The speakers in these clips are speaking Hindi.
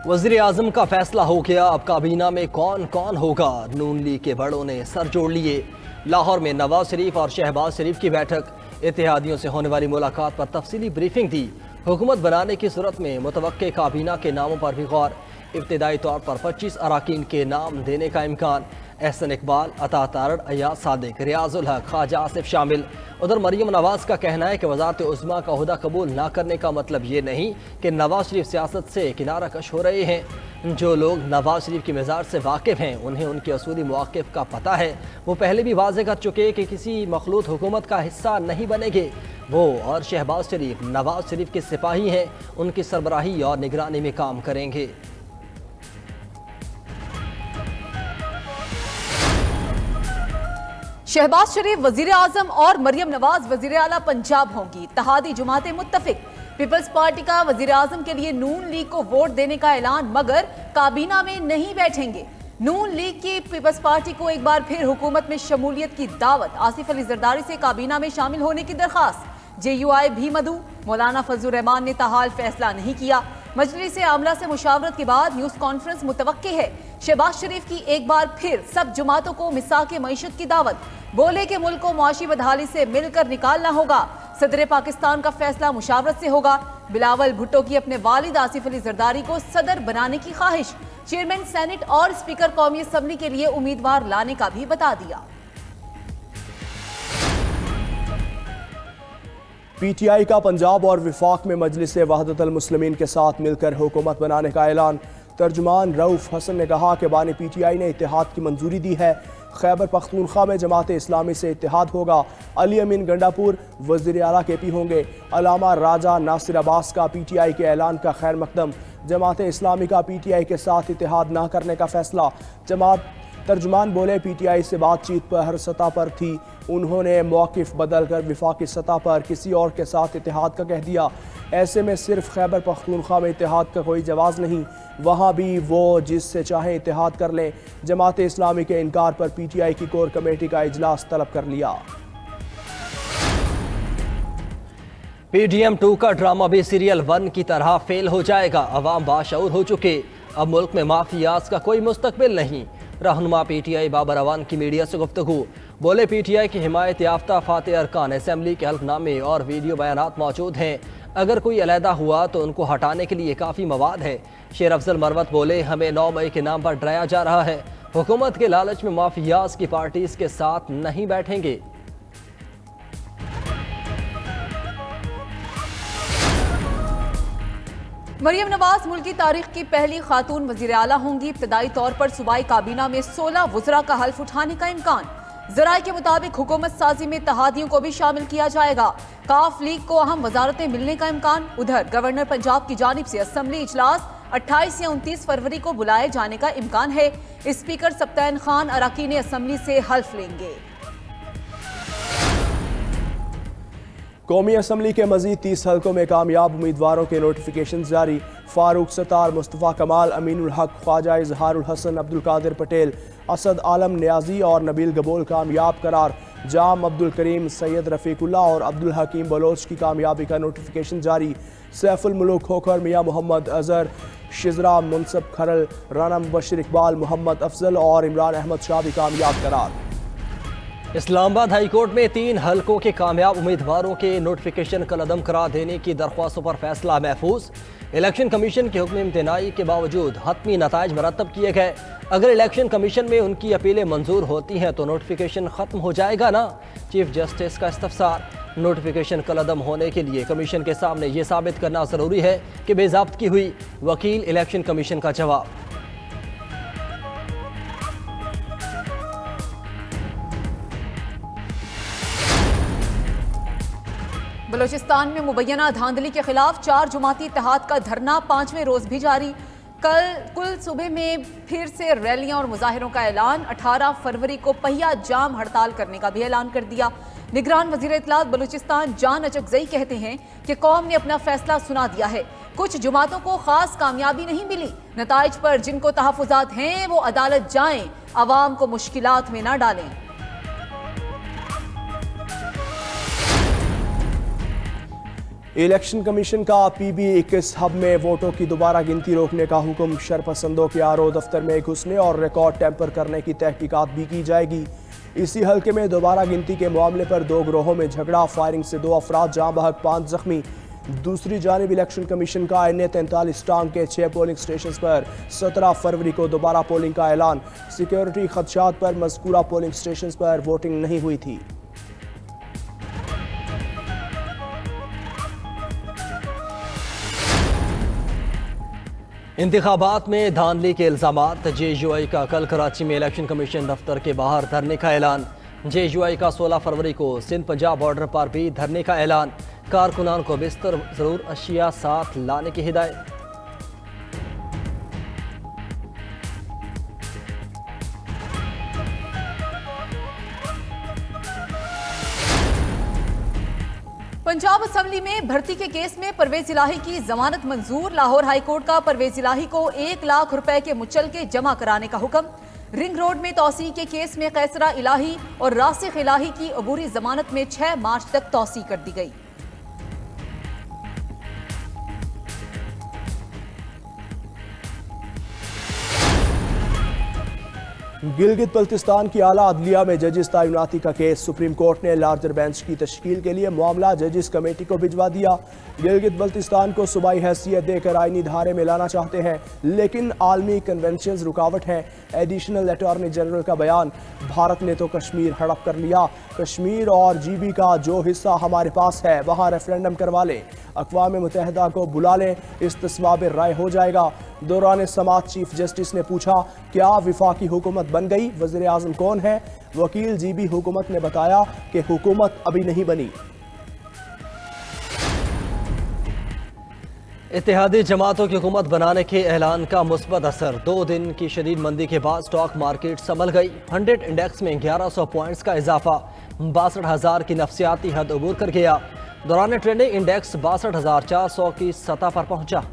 वज़ीर आज़म का फैसला हो गया, अब काबीना में कौन कौन होगा। नून लीग के बड़ों ने सर जोड़ लिए। लाहौर में नवाज शरीफ और शहबाज शरीफ की बैठक, इत्तेहादियों से होने वाली मुलाकात पर तफसीली ब्रीफिंग दी। हुकूमत बनाने की सूरत में मुतवक्के काबीना के नामों पर भी गौर। इब्तिदाई तौर पर 25 अराकीन के नाम देने का इम्कान। एहसन इकबाल, अता तारड़, अयाज सादिक, रियाजुल हक, ख्वाजा आसिफ शामिल। उधर मरियम नवाज का कहना है कि वज़ारत उज़्मा का ओहदा कबूल ना करने का मतलब ये नहीं कि नवाज शरीफ सियासत से किनारा कश हो रहे हैं। जो लोग नवाज शरीफ की मिजाज से वाकिफ़ हैं, उन्हें उनके असूली मौक़िफ़ का पता है। वो पहले भी वाज़े कर चुके कि किसी मखलूत हुकूमत का हिस्सा नहीं बनेंगे। वो और शहबाज शरीफ नवाज शरीफ के सिपाही हैं, उनकी सरबराही और निगरानी में काम करेंगे। शहबाज शरीफ वजीर आजम और मरियम नवाज वजीर आला पंजाब होंगी। इत्तेहादी जुमातें मुत्तफिक। पीपल्स पार्टी का वजीर आजम के लिए नून लीग को वोट देने का ऐलान, मगर काबीना में नहीं बैठेंगे। नून लीग की पीपल्स पार्टी को एक बार फिर हुकूमत में शमूलियत की दावत। आसिफ अली जरदारी से काबीना में शामिल होने की दरखास्त। JUI भी मधु। मौलाना फजलुर रहमान ने ताहाल फैसला नहीं किया। मजलिस आमला से मुशावरत के बाद न्यूज कॉन्फ्रेंस मुतवक्के है। शहबाज शरीफ की एक बार फिर सब जुमातों को मिसाके मईशत की दावत। बोले कि मुल्क को मुआशी बदहाली से मिलकर निकालना होगा। सदर पाकिस्तान का फैसला मुशावरत से होगा। बिलावल भुट्टो की अपने वालिद आसिफ अली जरदारी को सदर बनाने की ख्वाहिश। चेयरमैन सेनेट और स्पीकर कौमी असम्बली के लिए उम्मीदवार लाने का भी बता दिया। PTI का पंजाब और विफाक में मजलिस वहदतुल मुस्लिमीन के साथ मिलकर हुकूमत बनाने का ऐलान। तर्जुमान रऊफ हसन ने कहा कि बानी PTI ने इत्तेहाद की मंजूरी दी है। खैबर पख्तूनख्वा में जमात इस्लामी से इत्तेहाद होगा। अली अमीन गंडापुर वज़ीर आला KP होंगे। अलामा राजा नासिर अब्बास का PTI के ऐलान का खैर मकदम। जमात इस्लामी का PTI के साथ इत्तेहाद ना करने का फैसला। जमात तर्जुमान बोले PTI से बातचीत पर हर सतह पर थी, उन्होंने मौक़िफ़ बदल कर विफाकी सतह पर किसी और के साथ इत्तेहाद का कह दिया। ऐसे में सिर्फ खैबर पख्तूनख्वा में इत्तेहाद का कोई जवाज़ नहीं, वहाँ भी वो जिससे चाहे इत्तेहाद कर लें। जमात इस्लामी के इनकार पर PTI की कोर कमेटी का इजलास तलब कर लिया। PDM 2 का ड्रामा भी सीरियल 1 की तरह फेल हो जाएगा। अवाम बाशऊर हो चुके, अब मुल्क में माफियाज का कोई मुस्तकबिल नहीं। रहनुमा PTI बाबर अवान की मीडिया से गुफ्तगू। बोले PTI की हिमायत याफ्ता फाते अरकान असम्बली के हल्फनामे और वीडियो बयानात मौजूद हैं। अगर कोई अलहदा हुआ तो उनको हटाने के लिए काफ़ी मवाद है। शेर अफजल मरवत बोले हमें 9 मई के नाम पर डराया जा रहा है। हुकूमत के लालच में माफियाज की पार्टीज के साथ नहीं बैठेंगे। मरियम नवाज मुल्क की तारीख की पहली खातून वजीर आला होंगी। इब्तदाई तौर पर सूबाई काबीना में 16 वज़रा का हल्फ उठाने का इम्कान। ज़राए के मुताबिक हुकूमत साजी में इत्तेहादियों को भी शामिल किया जाएगा। काफ लीग को अहम वजारतें मिलने का इम्कान। उधर गवर्नर पंजाब की जानिब से असम्बली इजलास 28 या 29 फरवरी को बुलाए जाने का इम्कान है। स्पीकर सब्तैन खान अराकीन असम्बली से हल्फ लेंगे। कौमी असम्बली के मजीद 30 हल्कों में कामयाब उम्मीदवारों के नोटिफिकेशन जारी। फारूक सत्तार, मुस्तफ़ा कमाल, अमीनुल हक, ख्वाजा इजहारुल हसन, अब्दुल कादिर पटेल, असद आलम नियाजी और नबील गबोल कामयाब करार। जाम अब्दुल करीम, सैयद रफ़ीकुल्ला और अब्दुल हकीम बलोच की कामयाबी का नोटिफिकेशन जारी। सैफुल मुल्क खोखर, मियाँ मोहम्मद अजहर, शिजरा मुनसब खरल, राना मुबशिर इकबाल, मोहम्मद अफजल और इमरान अहमद शाह भी कामयाब करार। इस्लामाबाद हाई कोर्ट में 3 हल्कों के कामयाब उम्मीदवारों के नोटिफिकेशन कलअदम करार देने की दरख्वास्तों पर फैसला महफूज। इलेक्शन कमीशन के हुक्म इम्तनाई के बावजूद हतमी नताइज मरतब किए गए। अगर इलेक्शन कमीशन में उनकी अपीलें मंजूर होती हैं तो नोटिफिकेशन ख़त्म हो जाएगा ना। चीफ जस्टिस का इस्तफसार। नोटिफिकेशन कलअदम होने के लिए कमीशन के सामने ये साबित करना ज़रूरी है कि बेज़ाब्तगी हुई। वकील इलेक्शन कमीशन का जवाब। बलूचिस्तान में मुबैना धांधली के खिलाफ 4 जुमाती इत्तेहाद का धरना 5वें रोज भी जारी। कुल सूबे में फिर से रैलियां और मुजाहिरों का ऐलान। 18 फरवरी को पहिया जाम हड़ताल करने का भी ऐलान कर दिया। निगरान वजीर इत्तलात बलूचिस्तान जान अचकजई कहते हैं कि कौम ने अपना फैसला सुना दिया है। कुछ जुमातों को खास कामयाबी नहीं मिली। नताइज पर जिनको तहफ़्फ़ुज़ात हैं वो अदालत जाएं, अवाम को मुश्किलात में न डालें। इलेक्शन कमीशन का PB21 हब में वोटों की दोबारा गिनती रोकने का हुक्म। शरपसंदों के RO दफ्तर में घुसने और रिकॉर्ड टेम्पर करने की तहकीकात भी की जाएगी। इसी हल्के में दोबारा गिनती के मामले पर 2 गिरोहों में झगड़ा, फायरिंग से 2 अफराद जाँ बहक, 5 जख्मी। दूसरी जानिब इलेक्शन कमीशन का NA43 टांग के 6 पोलिंग स्टेशन पर 17 फरवरी को दोबारा पोलिंग का ऐलान। सिक्योरिटी खदशात पर मज़कूरा पोलिंग स्टेशन पर वोटिंग नहीं हुई थी। इंतखाबात में धांधली के इल्जामात। JUI का कल कराची में इलेक्शन कमीशन दफ्तर के बाहर धरने का ऐलान। JUI का 16 फरवरी को सिंध पंजाब बॉर्डर पर भी धरने का ऐलान। कारकुनान को बिस्तर जरूर अशिया साथ लाने की हिदायत। पंजाब असेंबली में भर्ती के केस में परवेज इलाही की जमानत मंजूर। लाहौर हाईकोर्ट का परवेज इलाही को 1 लाख रुपए के मुचलके जमा कराने का हुक्म। रिंग रोड में तौसी के केस में कैसरा इलाही और रासिख इलाही की अबूरी जमानत में 6 मार्च तक तौसी कर दी गई। गिलगित बल्तिस्तान की आला अदलिया में जजिस तैनाती का केस। सुप्रीम कोर्ट ने लार्जर बेंच की तश्कील के लिए मामला जजिस कमेटी को भिजवा दिया। गिलगित बल्तिस्तान को सूबाई हैसियत देकर आईनी धारे में लाना चाहते हैं, लेकिन आलमी कन्वेंशन रुकावट है। एडिशनल अटॉर्नी जनरल का बयान, भारत ने तो कश्मीर हड़प कर लिया। कश्मीर और GB का जो हिस्सा हमारे पास है वहाँ रेफरेंडम करवा लें, अक़वाम मुत्तहिदा को बुला लें, इस्तिस्वाब राय हो जाएगा। दौरान समात चीफ जस्टिस ने पूछा, क्या विफाकी हुकूमत बन गई? वज़ीर आज़म कौन है? वकील GB हुकूमत ने बताया कि हुकूमत अभी नहीं बनी। इत्तेहादी जमातों की हुकूमत बनाने के ऐलान का मुस्बत असर। 2 दिन की शदीद मंदी के बाद स्टॉक मार्केट संभल गई। 100 इंडेक्स में 1100 पॉइंट्स का इजाफा, 62,000 की नफसियाती हद अबूर कर गया। दौरान ट्रेडिंग इंडेक्स 62,400 की सतह पर पहुंचा।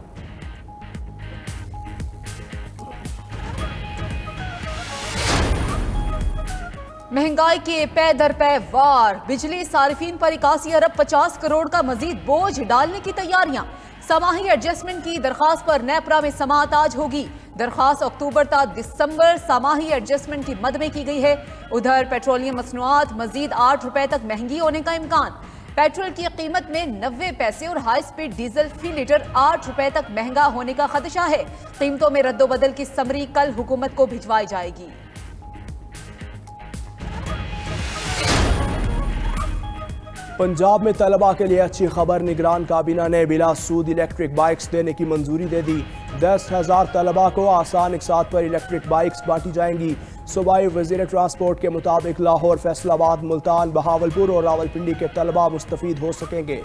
महंगाई के पै दर पै वार। बिजली सारिफीन पर 81 अरब 50 करोड़ का मजीद बोझ डालने की तैयारियां। समाही एडजस्टमेंट की दरखास्त पर नेपरा में समाअत आज होगी। दरखास्त अक्टूबर ता दिसंबर समाही एडजस्टमेंट की मद में की गई है। उधर पेट्रोलियम मसनूआत मजीद 8 रुपए तक महंगी होने का इम्कान। पेट्रोल की कीमत में 90 पैसे और हाई स्पीड डीजल फी लीटर 8 रुपए तक महंगा होने का खदशा है। कीमतों में रद्दोबदल की समरी कल हुकूमत को भिजवाई जाएगी। पंजाब में तलबा के लिए अच्छी खबर। निगरान काबीना ने बिला सूद इलेक्ट्रिक बाइक्स देने की मंजूरी दे दी। 10,000 तलबा को आसान इकसात पर इलेक्ट्रिक बाइक्स बांटी जाएंगी। सूबाई वज़ीर ट्रांसपोर्ट के मुताबिक लाहौर, फैसलाबाद, मुल्तान, बहावलपुर और रावलपिंडी के तलबा मुस्तफीद हो सकेंगे।